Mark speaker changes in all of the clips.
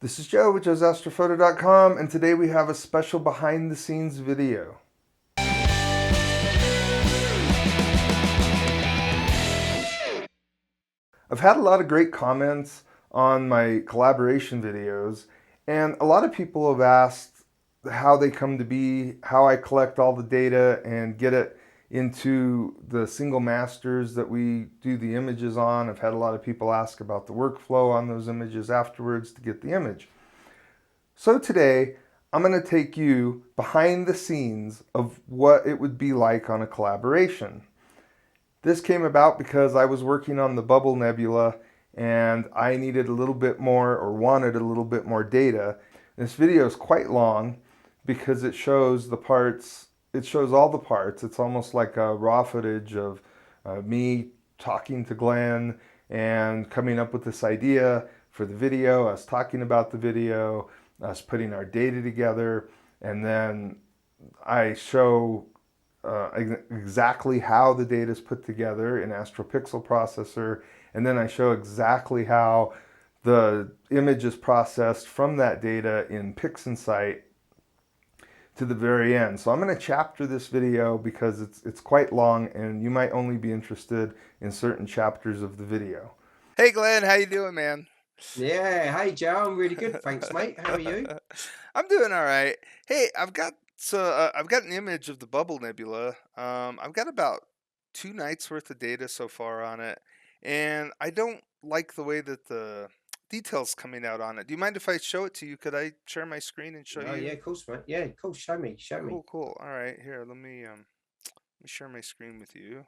Speaker 1: This is Joe with joesastrophoto.com, and today we have a special behind the scenes video. I've had a lot of great comments on my collaboration videos, and a lot of people have asked how they come to be, how I collect all the data and get it into the single masters that we do the images on. I've had a lot of people ask about the workflow on those images afterwards to get the image. So today, I'm going to take you behind the scenes of what it would be like on a collaboration. This came about because I was working on the Bubble Nebula and I needed a little bit more, or wanted a little bit more data. This video is quite long because it shows the parts, it shows all the parts. It's almost like a raw footage of me talking to Glenn and coming up with this idea for the video, us talking about the video, us putting our data together, and then I show exactly how the data is put together in AstroPixel processor, and then I show exactly how the image is processed from that data in PixInsight to the very end. So I'm going to chapter this video because it's quite long and you might only be interested in certain chapters of the video.
Speaker 2: Hey Glenn, how you doing, man?
Speaker 3: Yeah, hey Joe, I'm really good, thanks, mate. How are you?
Speaker 2: I'm doing all right. Hey, I've got an image of the Bubble Nebula. I've got about 2 nights worth of data so far on it, and I don't like the way that the details coming out on it. Do you mind if I show it to you? Could I share my screen and show
Speaker 3: Oh yeah,
Speaker 2: you?
Speaker 3: of course, mate. Yeah, cool. Show me, show me.
Speaker 2: Cool, cool. All right, here, let me share my screen with you.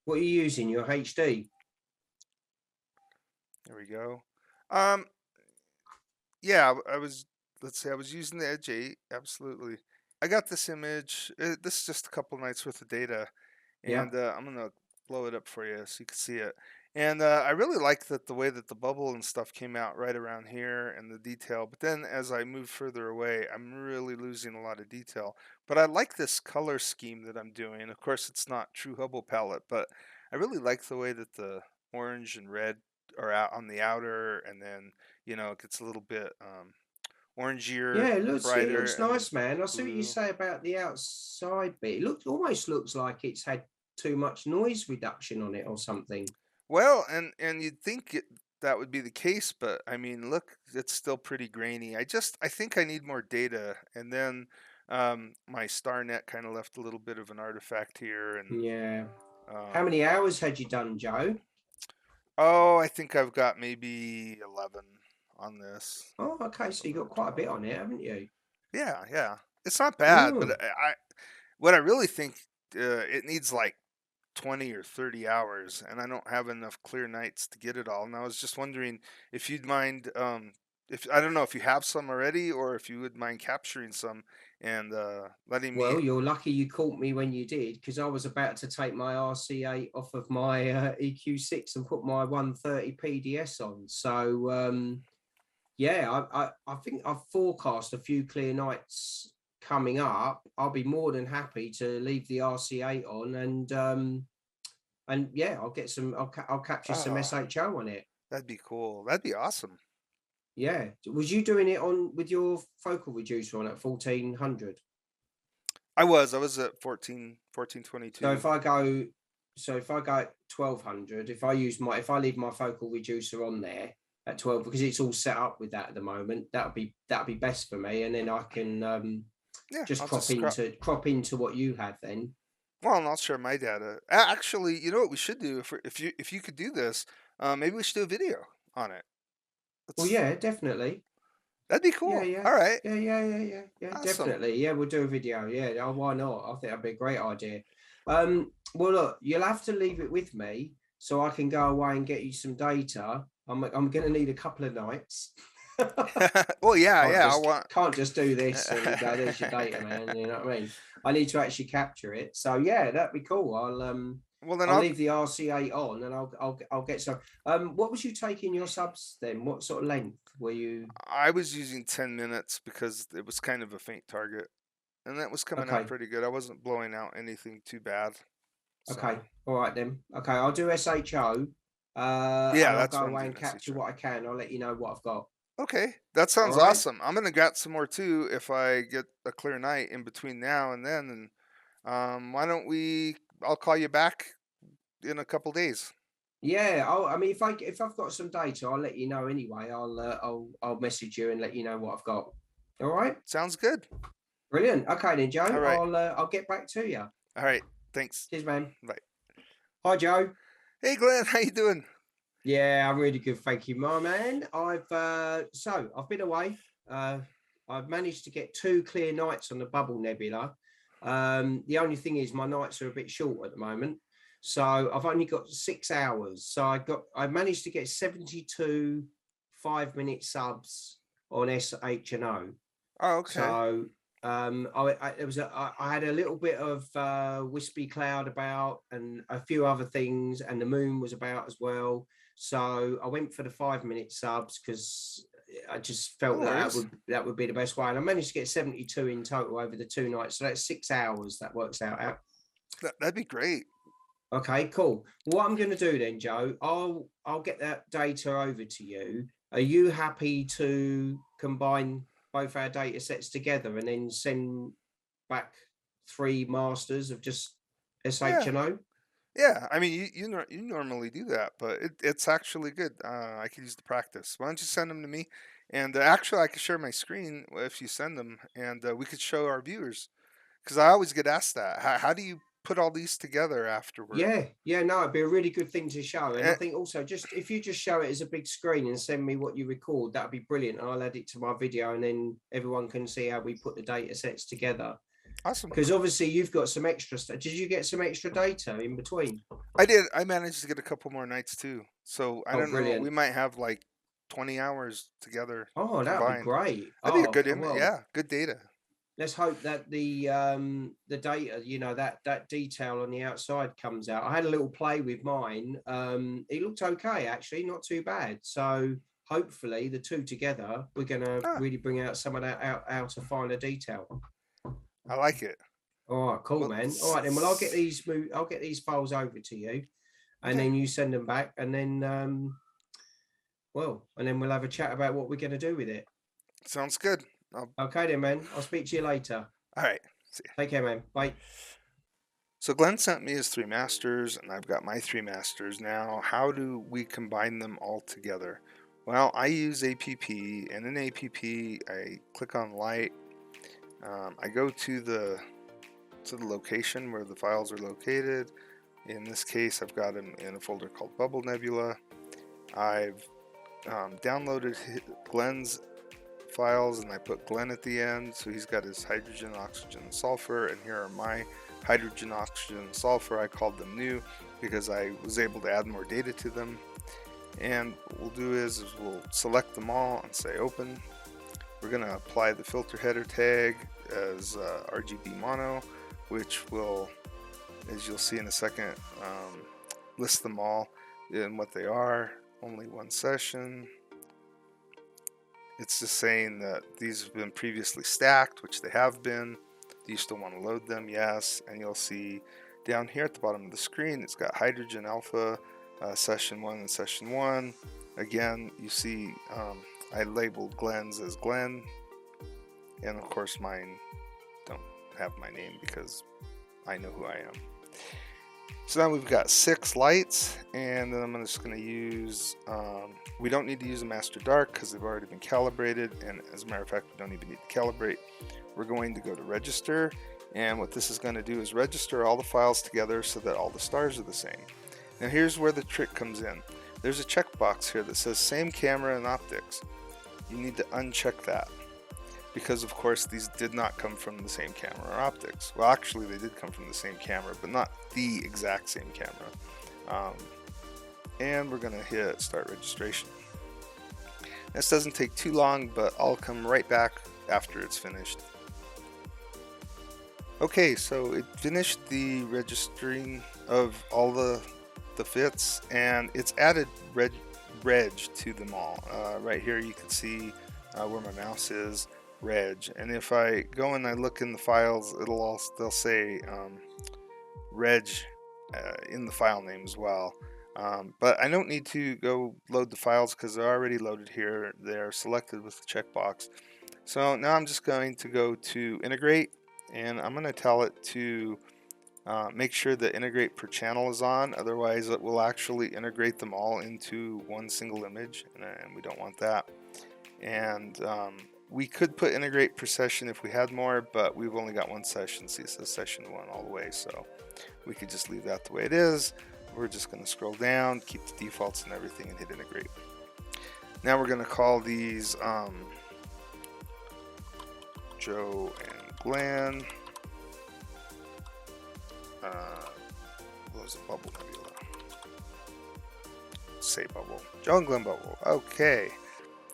Speaker 3: What are you using? Your HD?
Speaker 2: There we go. Um, yeah, let's see, I was using the Edge 8, absolutely. I got this image. This is just a couple nights worth of data,
Speaker 3: Yeah.
Speaker 2: and I'm gonna blow it up for you so you can see it. And I really like that the way that the bubble and stuff came out right around here and the detail. But then as I move further away, I'm really losing a lot of detail. But I like this color scheme that I'm doing. Of course, it's not true Hubble palette, but I really like the way that the orange and red are out on the outer, and then it gets a little bit orangier,
Speaker 3: Yeah, it
Speaker 2: brighter,
Speaker 3: looks
Speaker 2: and then
Speaker 3: nice, man. I see what you
Speaker 2: blue.
Speaker 3: say about the outside bit. It almost looks like it's had too much noise reduction on it or something.
Speaker 2: Well, and you'd think that would be the case, but I mean, look, it's still pretty grainy. I think I need more data, and then my star net kind of left a little bit of an artifact here, and
Speaker 3: Yeah. How
Speaker 2: um,
Speaker 3: many hours had you done, Joe?
Speaker 2: oh, I think I've got maybe 11 on this.
Speaker 3: Oh, okay, so you got quite a bit on it, haven't you?
Speaker 2: Yeah, yeah, it's not bad, but
Speaker 3: Mm.
Speaker 2: what I really think it needs like 20 or 30 hours, and I don't have enough clear nights to get it all. And I was just wondering if you'd mind, if I don't know if you have some already, or if you would mind capturing some and letting me.
Speaker 3: Well, you're lucky you caught me when you did, because I was about to take my RCA off of my EQ6 and put my 130 PDS on. So yeah, I think I've forecast a few clear nights coming up. I'll be more than happy to leave the RCA on, and yeah, I'll get some. I'll capture some
Speaker 2: Oh,
Speaker 3: SHO on it.
Speaker 2: that'd be cool. That'd be awesome.
Speaker 3: Yeah, was you doing it on with your focal reducer on at 1400?
Speaker 2: I was at 14,
Speaker 3: So
Speaker 2: 22.
Speaker 3: if I go, at 1200, if I leave my focal reducer on there at 12, because it's all set up with that at the moment, that'd be best for me, and then I can
Speaker 2: Yeah,
Speaker 3: just
Speaker 2: I'll just scrap.
Speaker 3: crop into what you have then.
Speaker 2: Well, and I'll share my data. Actually, you know what we should do if you could do this, maybe we should do a video on it.
Speaker 3: Well,
Speaker 2: Let's.
Speaker 3: yeah, definitely.
Speaker 2: That'd be
Speaker 3: Yeah,
Speaker 2: cool.
Speaker 3: yeah,
Speaker 2: All right.
Speaker 3: yeah,
Speaker 2: Awesome.
Speaker 3: definitely. Yeah, we'll do a video. Yeah, oh, why not? I think that'd be a great idea. Well, look, you'll have to leave it with me so I can go away and get you some data. I'm going to need a couple of nights.
Speaker 2: Well, yeah,
Speaker 3: can't
Speaker 2: yeah. I
Speaker 3: just
Speaker 2: want.
Speaker 3: can't just do this and go, there's your data, man. You know what I mean? I need to actually capture it. So yeah, that'd be cool.
Speaker 2: Well, then
Speaker 3: I'll
Speaker 2: I'll.
Speaker 3: leave the RCA on and I'll get some. What was you taking your subs then? What sort of length were you?
Speaker 2: I was using 10 minutes because it was kind of a faint target, and that was coming out
Speaker 3: Okay,
Speaker 2: pretty good. I wasn't blowing out anything too bad.
Speaker 3: okay,
Speaker 2: So,
Speaker 3: all right then. Okay, I'll do SHO
Speaker 2: Yeah,
Speaker 3: and I'll
Speaker 2: that's
Speaker 3: go
Speaker 2: what I'm
Speaker 3: away
Speaker 2: doing.
Speaker 3: and capture what I can. I'll let you know what I've got.
Speaker 2: Okay, that
Speaker 3: All
Speaker 2: sounds
Speaker 3: right.
Speaker 2: awesome. I'm gonna get some more too if I get a clear night in between now and then. And why don't we? I'll call you back in a couple days.
Speaker 3: Yeah, I mean, if I've got some data, I'll let you know anyway. I'll message you and let you know what I've got. All right,
Speaker 2: Sounds good.
Speaker 3: brilliant. Okay then,
Speaker 2: All
Speaker 3: Joe.
Speaker 2: right.
Speaker 3: I'll get back to you.
Speaker 2: All right. Thanks.
Speaker 3: Cheers, man.
Speaker 2: Bye.
Speaker 3: Hi, Joe.
Speaker 2: Hey, Glenn, how you doing?
Speaker 3: Yeah, I'm really good, thank you, my man. I've been away. I've managed to get 2 clear nights on the Bubble Nebula. The only thing is my nights are a bit short at the moment, so I've only got 6 hours. So I managed to get 72 5-minute subs on SHO.
Speaker 2: Oh, okay.
Speaker 3: So I had a little bit of wispy cloud about and a few other things, and the moon was about as well. So I went for the 5-minute subs because I just felt
Speaker 2: No
Speaker 3: that
Speaker 2: worries.
Speaker 3: that would be the best way. And I managed to get 72 in total over the 2 nights. So that's 6 hours that works out at.
Speaker 2: That'd be great.
Speaker 3: Okay, cool. What I'm going to do then, Joe, I'll get that data over to you. Are you happy to combine both our data sets together and then send back 3 masters of just
Speaker 2: Yeah.
Speaker 3: SHNO?
Speaker 2: Yeah. I mean, you normally do that, but it's actually good. I could use the practice. Why don't you send them to me? And actually, I could share my screen if you send them, and we could show our viewers. Because I always get asked that. How do you put all these together afterward?
Speaker 3: Yeah, no, it'd be a really good thing to show. And I
Speaker 2: Eh,
Speaker 3: think also just if you just show it as a big screen and send me what you record, that'd be brilliant. I'll add it to my video and then everyone can see how we put the data sets together.
Speaker 2: awesome.
Speaker 3: Because obviously you've got some extra stuff. Did you get some extra data in between?
Speaker 2: I did. I managed to get a couple more nights too. So I
Speaker 3: Oh,
Speaker 2: don't know. We
Speaker 3: brilliant.
Speaker 2: might have like 20 hours together
Speaker 3: Oh, that would be
Speaker 2: combined.
Speaker 3: great.
Speaker 2: That'd be a
Speaker 3: Oh,
Speaker 2: good image.
Speaker 3: well,
Speaker 2: Yeah, good data.
Speaker 3: let's hope that the data, that detail on the outside comes out. I had a little play with mine. It looked okay, actually, not too bad. So hopefully the 2 together, we're gonna
Speaker 2: Ah,
Speaker 3: really bring out some of that outer finer detail.
Speaker 2: I like it.
Speaker 3: All right, cool,
Speaker 2: Well,
Speaker 3: man. All right, then. Well, I'll get these files over to you, and
Speaker 2: okay.
Speaker 3: then you send them back, and then and then we'll have a chat about what we're gonna do with it.
Speaker 2: Sounds good.
Speaker 3: Okay, then, man. I'll speak to you later.
Speaker 2: All right. See ya.
Speaker 3: Take care, man. Bye.
Speaker 2: So Glenn sent me his 3 masters, and I've got my 3 masters now. How do we combine them all together? Well, I use APP, and in APP, I click on light. I go to the location where the files are located. In this case, I've got them in a folder called Bubble Nebula. I've downloaded Glenn's files, and I put Glenn at the end, so he's got his hydrogen, oxygen, and sulfur, and here are my hydrogen, oxygen, and sulfur. I called them new because I was able to add more data to them. And what we'll do is we'll select them all and say open. We're going to apply the filter header tag as RGB mono, which will, as you'll see in a second, list them all and what they are. Only one session. It's just saying that these have been previously stacked, which they have been. Do you still want to load them? Yes. And you'll see down here at the bottom of the screen, it's got hydrogen alpha, session 1 and session 1. Again, you see I labeled Glenn's as Glenn, and of course mine don't have my name because I know who I am. So now we've got 6 lights, and then I'm just going to use, we don't need to use a master dark because they've already been calibrated, and as a matter of fact, we don't even need to calibrate. We're going to go to register, and what this is going to do is register all the files together so that all the stars are the same. Now here's where the trick comes in. There's a checkbox here that says same camera and optics. You need to uncheck that, because of course these did not come from the same camera or optics. Well, actually they did come from the same camera, but not the exact same camera. And we're going to hit start registration. This doesn't take too long, but I'll come right back after it's finished. Okay, so it finished the registering of all the fits, and it's added reg to them all. Right here you can see where my mouse is, reg, and if I go and I look in the files, they'll say reg in the file name as well. But I don't need to go load the files because they're already loaded here. They're selected with the checkbox. So now I'm just going to go to integrate, and I'm going to tell it to make sure the integrate per channel is on, otherwise it will actually integrate them all into one single image, and we don't want that. And we could put integrate per session if we had more, but we've only got one session. See, it says session 1 all the way, so we could just leave that the way it is. We're just going to scroll down, keep the defaults and everything, and hit integrate. Now we're going to call these Joe and Glenn. What was it? Bubble Nebula. Say Bubble. Joe and Glenn Bubble. Okay.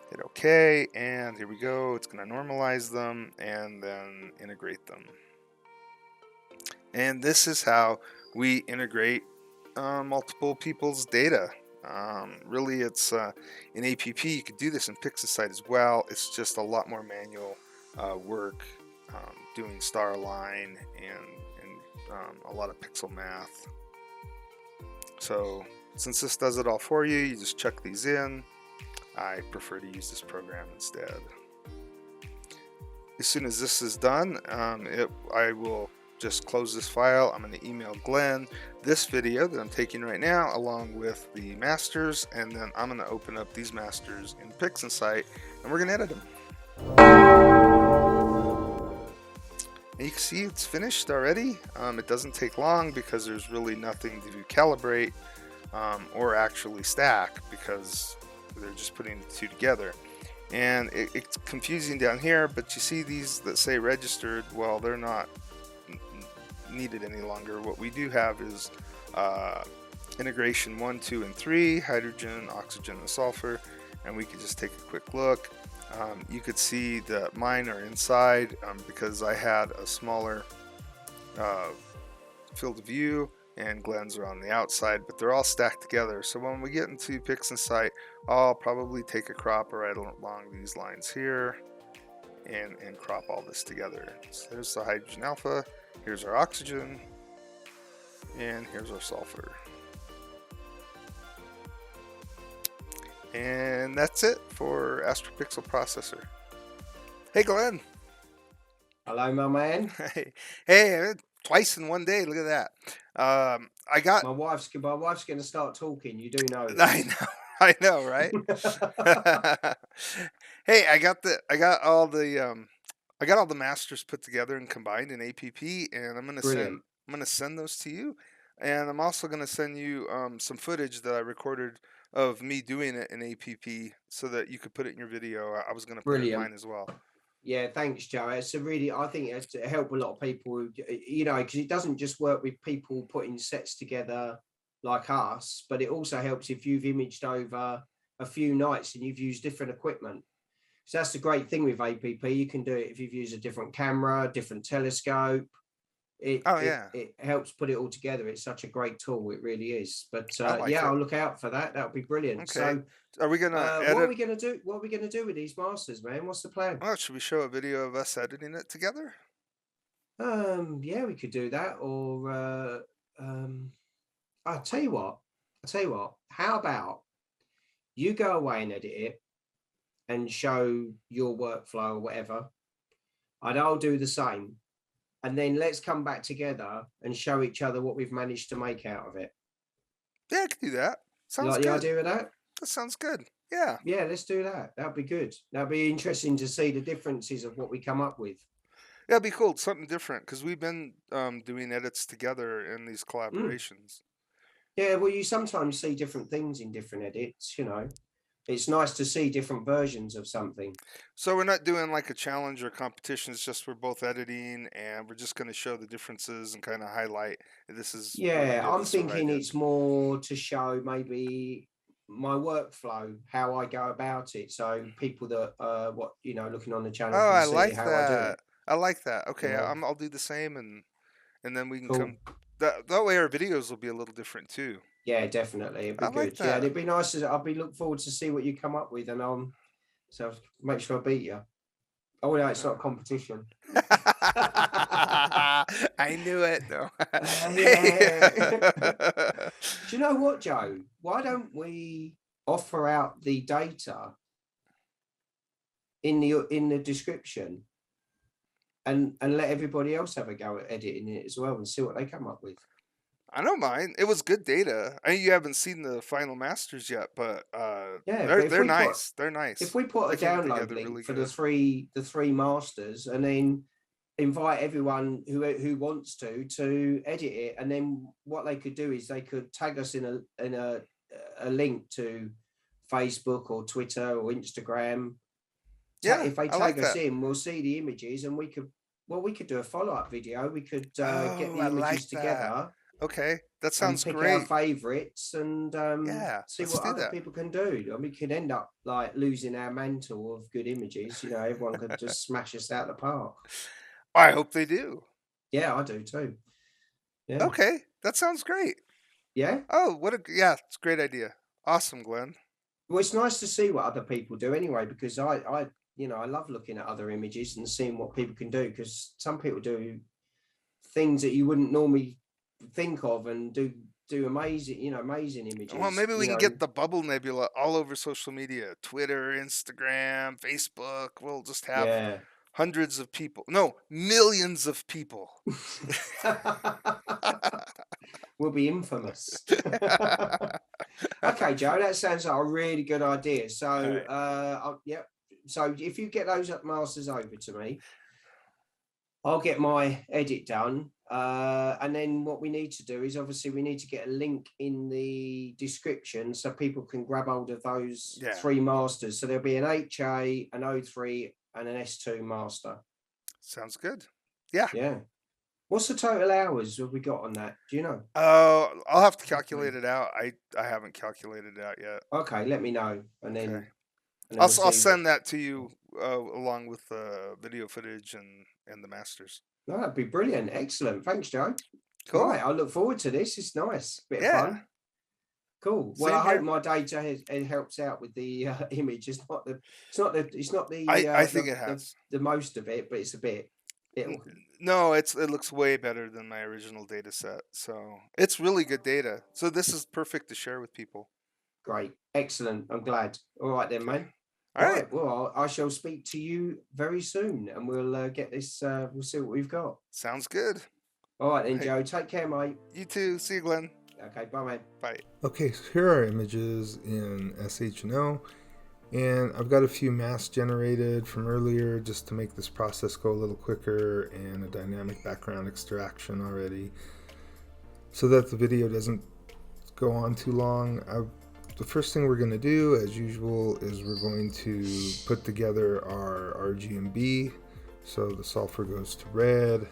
Speaker 2: Hit OK, and here we go. It's going to normalize them and then integrate them. And this is how we integrate multiple people's data. Really, it's in APP. You could do this in PixInsight as well. It's just a lot more manual work, doing star align and a lot of pixel math. So since this does it all for you, you just check these in. I prefer to use this program instead. As soon as this is done, I will just close this file. I'm going to email Glenn this video that I'm taking right now along with the masters, and then I'm going to open up these masters in PixInsight and we're going to edit them. And you can see it's finished already. It doesn't take long because there's really nothing to calibrate or actually stack, because they're just putting the two together. And it's confusing down here, but you see these that say registered. Well, they're not needed any longer. What we do have is integration 1, 2, and 3, hydrogen, oxygen, and sulfur, and we could just take a quick look. You could see that mine are inside because I had a smaller field of view, and Glenn's are on the outside, but they're all stacked together. So when we get into PixInsight, I'll probably take a crop right along these lines here and crop all this together. So there's the hydrogen alpha, here's our oxygen, and here's our sulfur. And that's it for AstroPixel Processor. Hey, Glenn.
Speaker 3: Hello, my man.
Speaker 2: Hey, twice in one day. Look at that. I got
Speaker 3: my wife's going to start talking. You do know
Speaker 2: this. I know, right? Hey, I got all the masters put together and combined in APP, and I'm gonna send those to you, and I'm also gonna send you some footage that I recorded of me doing it in APP so that you could put it in your video. I was gonna put it in mine as well.
Speaker 3: Yeah, thanks, Joe. It's I think it's to help a lot of people, because it doesn't just work with people putting sets together like us, but it also helps if you've imaged over a few nights and you've used different equipment. So that's the great thing with APP. You can do it if you've used a different camera, different telescope. It helps put it all together. It's such a great tool. It really is. But I'll look out for that. That would be brilliant. Okay. So
Speaker 2: are we gonna edit?
Speaker 3: What are we gonna do? What are we gonna do with these masters, man? What's the plan?
Speaker 2: Well, should we show a video of us editing it together?
Speaker 3: Yeah, we could do that. Or I'll tell you what. How about you go away and edit it and show your workflow or whatever, and I'll do the same. And then let's come back together and show each other what we've managed to make out of it.
Speaker 2: Yeah, I can do that. Sounds
Speaker 3: good.
Speaker 2: The
Speaker 3: idea of that?
Speaker 2: That sounds good. Yeah.
Speaker 3: Yeah, let's do that. That'd be good. That'd be interesting to see the differences of what we come up with.
Speaker 2: Yeah, it'd be cool. Something different, because we've been doing edits together in these collaborations.
Speaker 3: Yeah, well, you sometimes see different things in different edits, It's nice to see different versions of something.
Speaker 2: So we're not doing like a challenge or competition. It's just we're both editing, and we're just going to show the differences and kind of highlight this is.
Speaker 3: Yeah, I'm thinking it's more to show maybe my workflow, how I go about it. So people that looking on the channel.
Speaker 2: Oh, I like that. I like that. Okay, I'll do the same, and then we can come. That way our videos will be a little different too.
Speaker 3: Yeah, definitely. It'd be good. Yeah, it'd be nice. I'll be looking forward to see what you come up with, and so make sure I beat you. Oh no, it's not a competition.
Speaker 2: I knew it. No.
Speaker 3: Yeah. Do you know what, Joe? Why don't we offer out the data in the description and let everybody else have a go at editing it as well and see what they come up with?
Speaker 2: I don't mind. It was good data. I know you haven't seen the final masters yet, but
Speaker 3: Yeah, but
Speaker 2: they're nice. They're nice.
Speaker 3: if we put
Speaker 2: They
Speaker 3: a
Speaker 2: came
Speaker 3: download
Speaker 2: together
Speaker 3: link
Speaker 2: really
Speaker 3: for
Speaker 2: good.
Speaker 3: the three masters, and then invite everyone who wants to edit it, and then what they could do is they could tag us in a link to Facebook or Twitter or Instagram.
Speaker 2: Yeah,
Speaker 3: If they
Speaker 2: I like
Speaker 3: tag us
Speaker 2: that.
Speaker 3: in, we'll see the images, and we could do a follow-up video. We could get
Speaker 2: Oh,
Speaker 3: the
Speaker 2: I
Speaker 3: images
Speaker 2: like that.
Speaker 3: together
Speaker 2: Okay, that
Speaker 3: and
Speaker 2: sounds
Speaker 3: pick our
Speaker 2: great.
Speaker 3: favorites and
Speaker 2: Yeah,
Speaker 3: see
Speaker 2: let's
Speaker 3: what
Speaker 2: do
Speaker 3: other
Speaker 2: that.
Speaker 3: people can do. And we could end up like losing our mantle of good images. You know, everyone could just smash us out the park.
Speaker 2: I hope they do.
Speaker 3: Yeah, I do too. Yeah.
Speaker 2: Okay, that sounds great.
Speaker 3: Yeah.
Speaker 2: Oh, it's a great idea. Awesome, Glenn.
Speaker 3: Well, it's nice to see what other people do anyway, because I I love looking at other images and seeing what people can do, because some people do things that you wouldn't normally think of and do amazing images.
Speaker 2: Well, maybe we can get the Bubble Nebula all over social media, Twitter, Instagram, Facebook. We'll just have
Speaker 3: yeah.
Speaker 2: hundreds of people. No, millions of people.
Speaker 3: We'll be infamous. Okay, Joe, that sounds like a really good idea. So,
Speaker 2: right.
Speaker 3: yep. So if you get those masters over to me, I'll get my edit done. And then what we need to do is obviously we need to get a link in the description so people can grab hold of those three masters. So there'll be an HA, an O3, and an S2 master.
Speaker 2: Sounds good. Yeah.
Speaker 3: Yeah. What's the total hours have we got on that? Do you know?
Speaker 2: I'll have to calculate it out. I haven't calculated it out yet.
Speaker 3: Okay, let me know, and then,
Speaker 2: Okay.
Speaker 3: and then
Speaker 2: I'll
Speaker 3: we'll
Speaker 2: send that to you along with the video footage and the masters.
Speaker 3: No, that'd be brilliant. Excellent. Thanks, Joe.
Speaker 2: Cool.
Speaker 3: Right, I look forward to this. It's nice. Bit of fun. Cool. Well,
Speaker 2: Same
Speaker 3: I hope
Speaker 2: here.
Speaker 3: my data it helps out with the image. It's not the.
Speaker 2: I think it has
Speaker 3: the most of it, but it's a bit.
Speaker 2: No, it looks way better than my original data set. So it's really good data. So this is perfect to share with people.
Speaker 3: Great. Excellent. I'm glad. All right then, man.
Speaker 2: All right.
Speaker 3: Well, I shall speak to you very soon, and we'll get this. We'll see what we've got.
Speaker 2: Sounds good.
Speaker 3: All right then, Joe. Take care, mate.
Speaker 2: You too. See you, Glenn.
Speaker 3: Okay, bye, mate.
Speaker 2: Bye.
Speaker 1: Okay, so here are images in SH&O, and I've got a few masks generated from earlier just to make this process go a little quicker, and a dynamic background extraction already, so that the video doesn't go on too long. The first thing we're going to do, as usual, is we're going to put together our RGB. So the sulfur goes to red,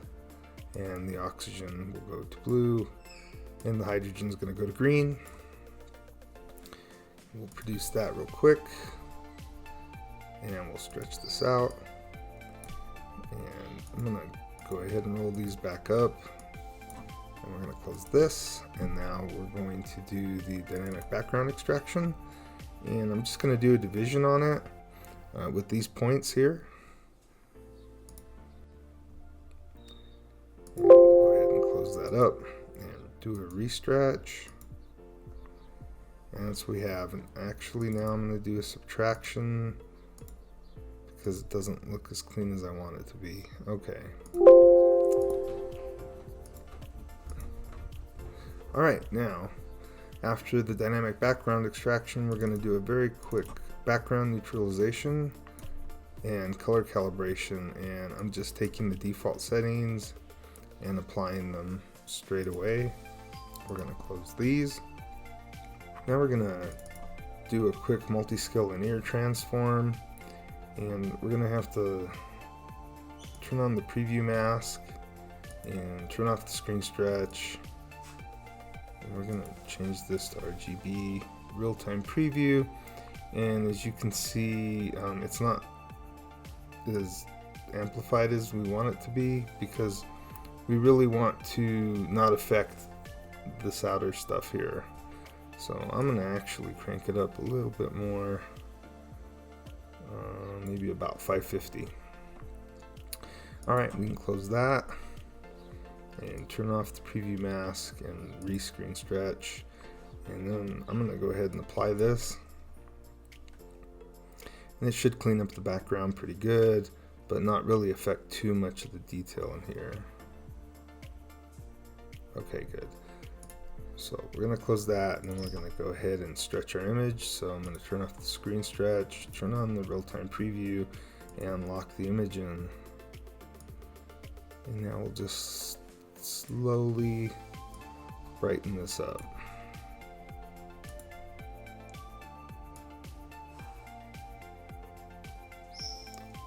Speaker 1: and the oxygen will go to blue, and the hydrogen is going to go to green. We'll produce that real quick, and we'll stretch this out. And I'm going to go ahead and roll these back up. And we're going to close this, and now we're going to do the dynamic background extraction, and I'm just going to do a division on it with these points here. And we'll go ahead and close that up and do a restretch, and that's what we have. And actually now I'm going to do a subtraction because it doesn't look as clean as I want it to be. Okay. Alright, now, after the dynamic background extraction, we're going to do a very quick background neutralization and color calibration, and I'm just taking the default settings and applying them straight away. We're going to close these. Now we're going to do a quick multi-scale linear transform, and we're going to have to turn on the preview mask and turn off the screen stretch. We're going to change this to RGB real-time preview, and as you can see, it's not as amplified as we want it to be, because we really want to not affect this outer stuff here. So I'm going to actually crank it up a little bit more, maybe about 550. Alright, we can close that and turn off the preview mask and rescreen stretch. And then I'm going to go ahead and apply this. And it should clean up the background pretty good, but not really affect too much of the detail in here. Okay, good. So we're going to close that, and then we're going to go ahead and stretch our image. So I'm going to turn off the screen stretch, turn on the real-time preview, and lock the image in. And now we'll just slowly brighten this up.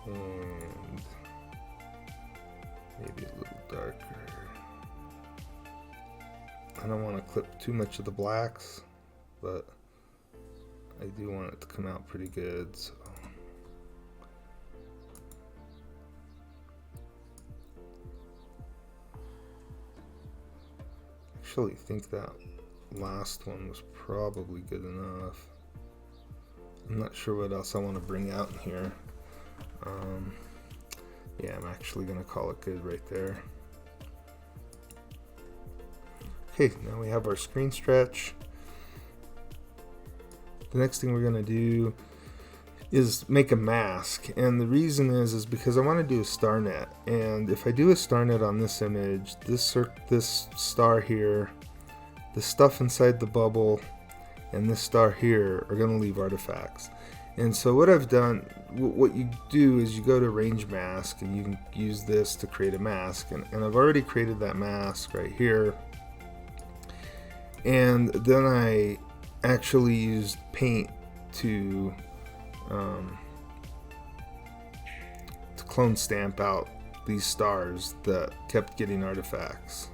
Speaker 1: And maybe a little darker. I don't want to clip too much of the blacks, but I do want it to come out pretty good. So. Actually think that last one was probably good enough. I'm not sure what else I want to bring out in here. Yeah, I'm actually going to call it good right there. Okay, now we have our screen stretch. The next thing we're going to do is make a mask, and the reason is because I want to do a star net. And if I do a star net on this image, this star here, the stuff inside the bubble, and this star here are going to leave artifacts. And so what I've done, what you do is you go to range mask, and you can use this to create a mask. And I've already created that mask right here. And then I actually used paint to clone stamp out these stars that kept getting artifacts.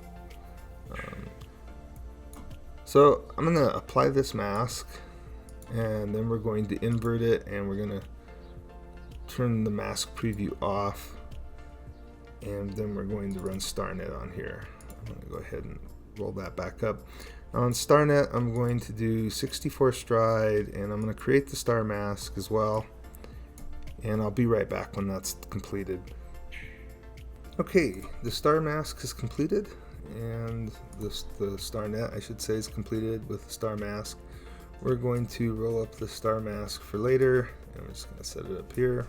Speaker 1: So I'm going to apply this mask, and then we're going to invert it, and we're going to turn the mask preview off, and then we're going to run StarNet on here. I'm going to go ahead and roll that back up. On StarNet, I'm going to do 64 stride, and I'm going to create the star mask as well, and I'll be right back when that's completed. Okay, the star mask is completed, and the StarNet, I should say, is completed with the star mask. We're going to roll up the star mask for later, and we're just going to set it up here.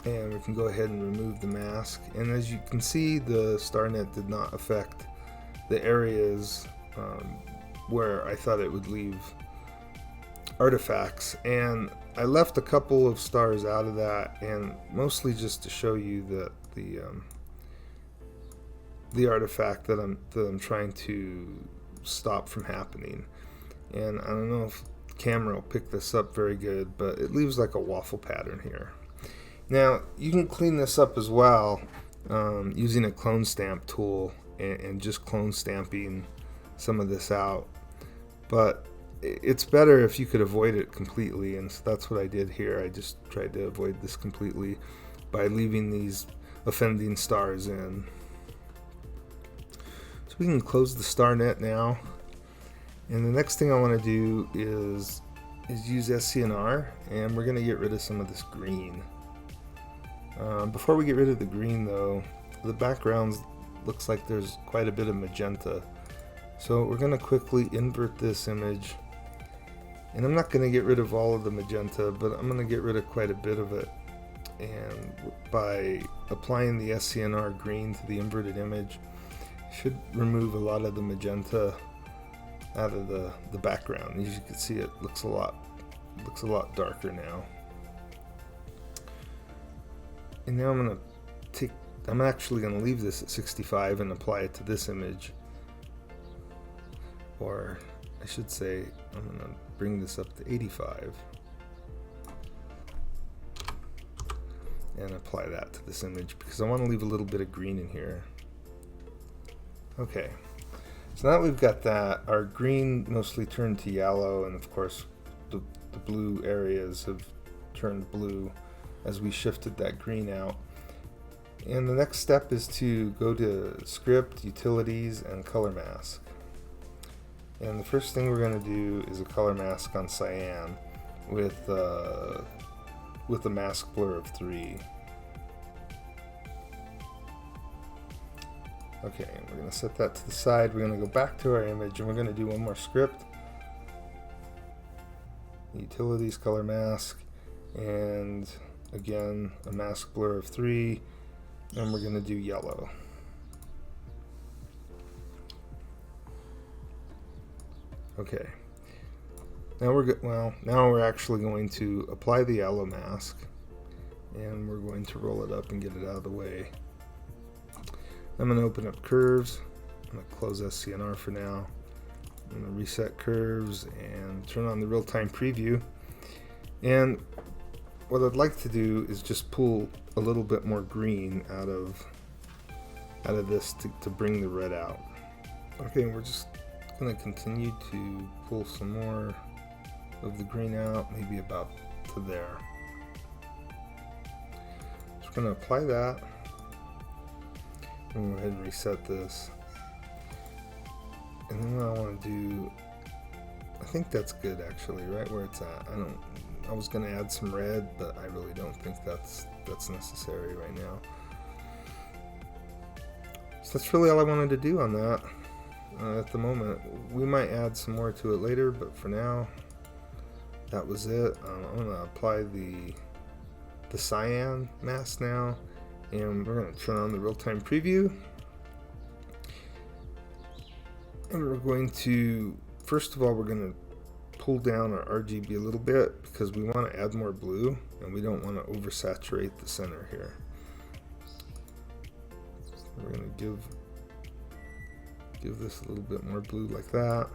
Speaker 1: And we can go ahead and remove the mask. And as you can see, the StarNet did not affect the areas where I thought it would leave artifacts. And I left a couple of stars out of that, and mostly just to show you that the artifact that I'm trying to stop from happening. And I don't know if the camera will pick this up very good, but it leaves like a waffle pattern here. Now you can clean this up as well using a clone stamp tool and just clone stamping some of this out, but it's better if you could avoid it completely, and so that's what I did here. I just tried to avoid this completely by leaving these offending stars in. So we can close the star net now, and the next thing I want to do is use SCNR, and we're going to get rid of some of this green. Before we get rid of the green though, the background looks like there's quite a bit of magenta, so we're going to quickly invert this image, and I'm not going to get rid of all of the magenta, but I'm going to get rid of quite a bit of it. And by applying the SCNR green to the inverted image, should remove a lot of the magenta out of the background. As you can see, it looks a lot darker now. And now I'm actually going to leave this at 65 and apply it to this image. Or I should say, I'm going to bring this up to 85 and apply that to this image because I want to leave a little bit of green in here. Okay, so now that we've got that, our green mostly turned to yellow, and of course the blue areas have turned blue as we shifted that green out. And the next step is to go to Script, Utilities, and Color Mask. And the first thing we're going to do is a color mask on cyan with a mask blur of 3. Okay, and we're going to set that to the side. We're going to go back to our image and we're going to do one more script. Utilities, color mask, and again a mask blur of 3, and we're going to do yellow. Okay, now we're actually going to apply the yellow mask, and we're going to roll it up and get it out of the way. I'm going to open up curves. I'm going to close SCNR for now. I'm going to reset curves and turn on the real-time preview. And what I'd like to do is just pull a little bit more green out of this to bring the red out. Okay, we're just going to continue to pull some more of the green out, maybe about to there. Just going to apply that. I'm going to go ahead and reset this. And then what I want to do, I think that's good actually, right where it's at. I was going to add some red, but I really don't think that's necessary right now. So that's really all I wanted to do on that at the moment. We might add some more to it later, but for now, that was it. I'm going to apply the cyan mask now, and we're going to turn on the real-time preview. And we're going to, first of all, we're going to pull down our RGB a little bit because we want to add more blue and we don't want to oversaturate the center here. So we're going to give this a little bit more blue like that.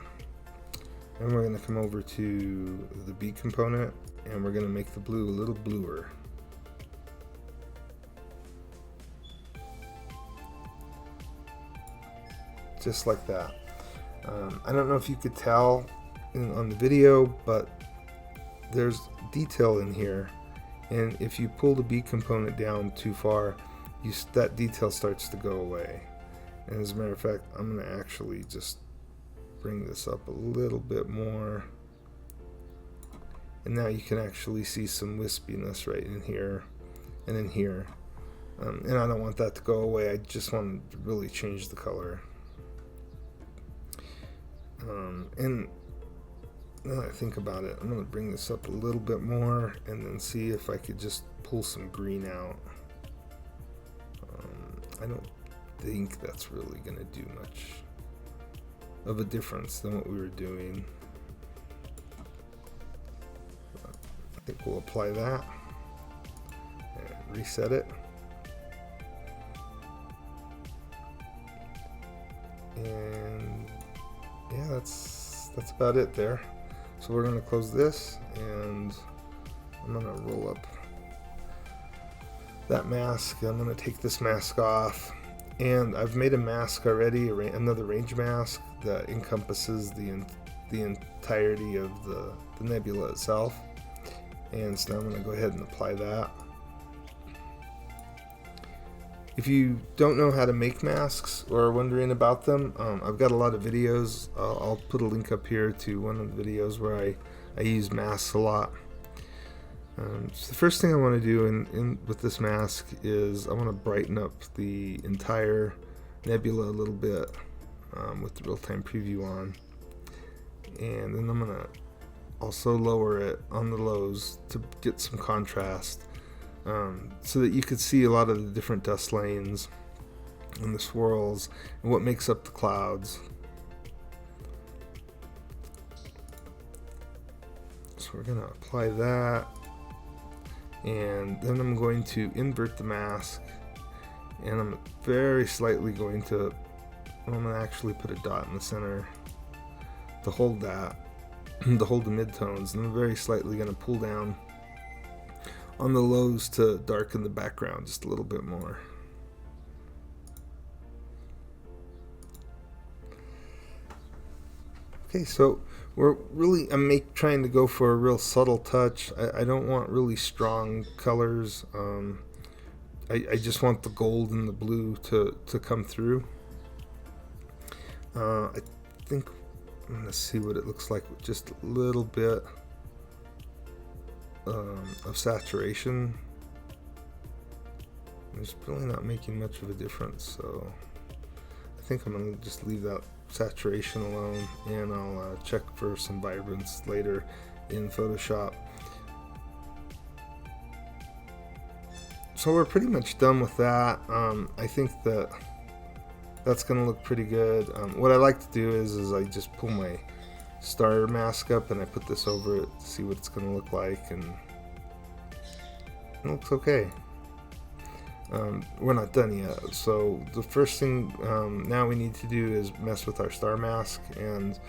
Speaker 1: And we're going to come over to the B component and we're going to make the blue a little bluer. Just like that. I don't know if you could tell on the video, but there's detail in here, and if you pull the B component down too far, that detail starts to go away. And as a matter of fact, I'm going to actually just bring this up a little bit more, and now you can actually see some wispiness right in here and in here, and I don't want that to go away. I just want to really change the color. And now that I think about it, I'm going to bring this up a little bit more and then see if I could just pull some green out. I don't think that's really going to do much of a difference than what we were doing. I think we'll apply that and reset it. And yeah, that's about it there. So we're going to close this, and I'm going to roll up that mask. I'm going to take this mask off, and I've made a mask already, another range mask that encompasses the entirety of the nebula itself. And so now I'm going to go ahead and apply that. If you don't know how to make masks or are wondering about them, I've got a lot of videos. I'll put a link up here to one of the videos where I use masks a lot. So the first thing I want to do with this mask is I want to brighten up the entire nebula a little bit with the real-time preview on. And then I'm going to also lower it on the lows to get some contrast. So that you could see a lot of the different dust lanes and the swirls and what makes up the clouds. So we're going to apply that, and then I'm going to invert the mask, and I'm very slightly going to, I'm going to actually put a dot in the center to hold that, to hold the midtones, and I'm very slightly going to pull down on the lows to darken the background just a little bit more. Okay, so I'm trying to go for a real subtle touch. I don't want really strong colors. I just want the gold and the blue to come through. I think I'm gonna see what it looks like with just a little bit of saturation. It's really not making much of a difference, so think I'm going to just leave that saturation alone, and I'll check for some vibrance later in Photoshop. So we're pretty much done with that. I think that that's going to look pretty good. What I like to do is I just pull my star mask up and I put this over it to see what it's going to look like, and it looks okay. We're not done yet. So the first thing now we need to do is mess with our star mask, and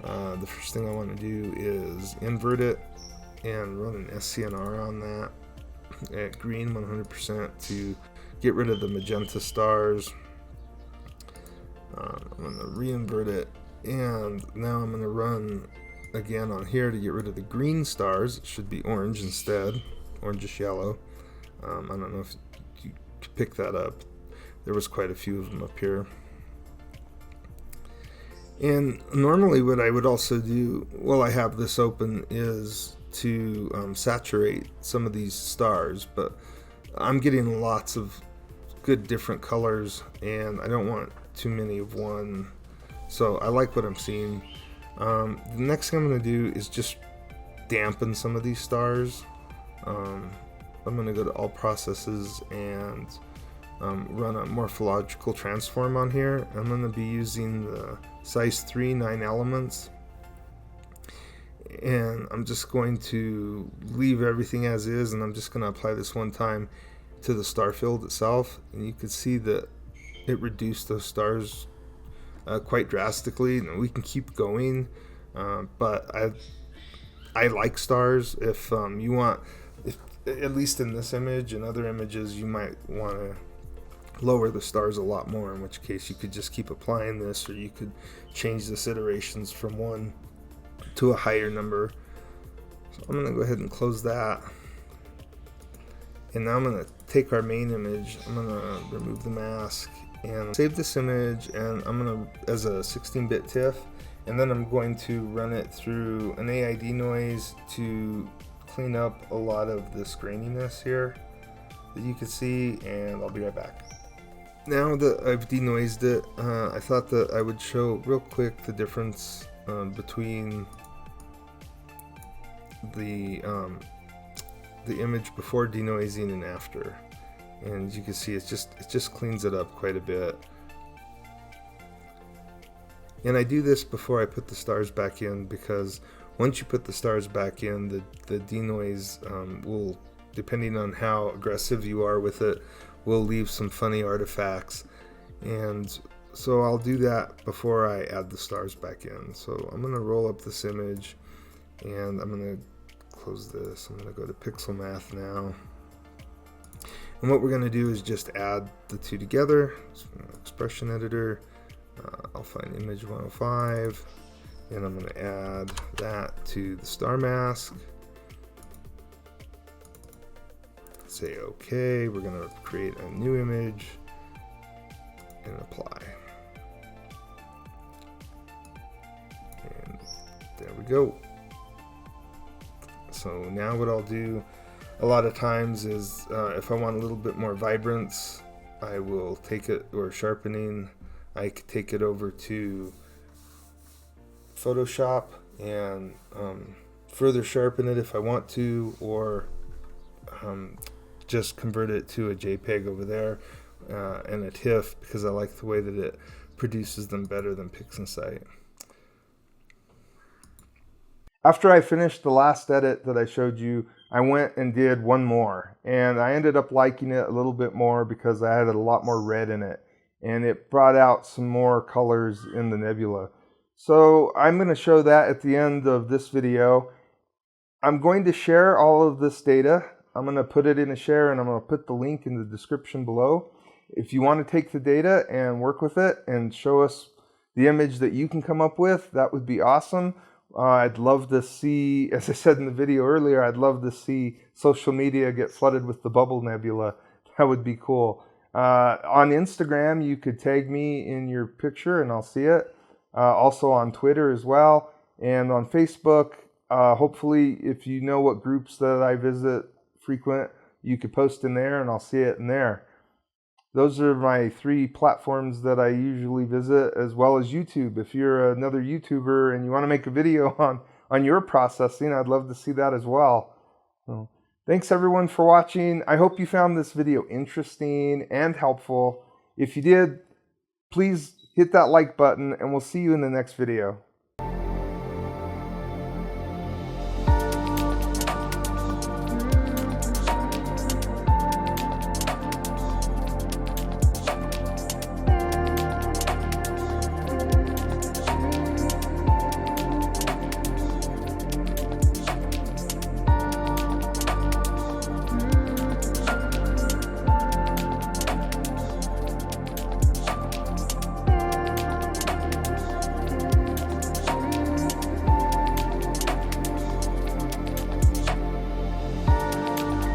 Speaker 1: the first thing I want to do is invert it and run an SCNR on that at green 100% to get rid of the magenta stars. I'm going to re-invert it, and now I'm going to run again on here to get rid of the green stars. It should be orange instead, orangish yellow. I don't know if you could pick that up. There was quite a few of them up here. And normally what I would also do while I have this open is to saturate some of these stars, but I'm getting lots of good different colors and I don't want too many of one, so I like what I'm seeing. The next thing I'm going to do is just dampen some of these stars. I'm going to go to all processes and run a morphological transform on here. I'm going to be using the size 3 9 elements, and I'm just going to leave everything as is, and I'm just going to apply this one time to the star field itself, and you can see that it reduced those stars quite drastically. And we can keep going, but I like stars. If you want, if, at least in this image and other images, you might want to lower the stars a lot more, in which case you could just keep applying this, or you could change this iterations from 1 to a higher number. So I'm going to go ahead and close that, and now I'm going to take our main image, I'm going to remove the mask and save this image, and I'm going to as a 16-bit TIFF, and then I'm going to run it through an AID noise to clean up a lot of this graininess here that you can see, and I'll be right back. Now that I've denoised it, I thought that I would show real quick the difference between the image before denoising and after. And as you can see, it just cleans it up quite a bit. And I do this before I put the stars back in, because once you put the stars back in, the denoise will, depending on how aggressive you are with it, will leave some funny artifacts. And so I'll do that before I add the stars back in. So I'm going to roll up this image, and I'm going to close this. I'm going to go to Pixel Math now. And what we're going to do is just add the two together. So expression editor, I'll find image 105, and I'm going to add that to the star mask. Say OK. We're going to create a new image and apply. And there we go. So now what I'll do a lot of times is if I want a little bit more vibrance, I will take it, or sharpening, I could take it over to Photoshop and further sharpen it if I want to, or just convert it to a JPEG over there and a TIFF, because I like the way that it produces them better than PixInsight.
Speaker 2: After I finished the last edit that I showed you, I went and did one more, and I ended up liking it a little bit more because I had a lot more red in it, and it brought out some more colors in the nebula. So I'm going to show that at the end of this video. I'm going to share all of this data. I'm going to put it in a share, and I'm going to put the link in the description below. If you want to take the data and work with it and show us the image that you can come up with, that would be awesome. I'd love to see, as I said in the video earlier, I'd love to see social media get flooded with the Bubble Nebula. That would be cool. On Instagram, you could tag me in your picture and I'll see it. Also on Twitter as well. And on Facebook, hopefully if you know what groups that I visit frequent, you could post in there and I'll see it in there.
Speaker 1: Those are my 3 platforms that I usually visit, as well as YouTube. If you're another YouTuber and you want to make a video on your processing, I'd love to see that as well. So, thanks everyone for watching. I hope you found this video interesting and helpful. If you did, please hit that like button, and we'll see you in the next video.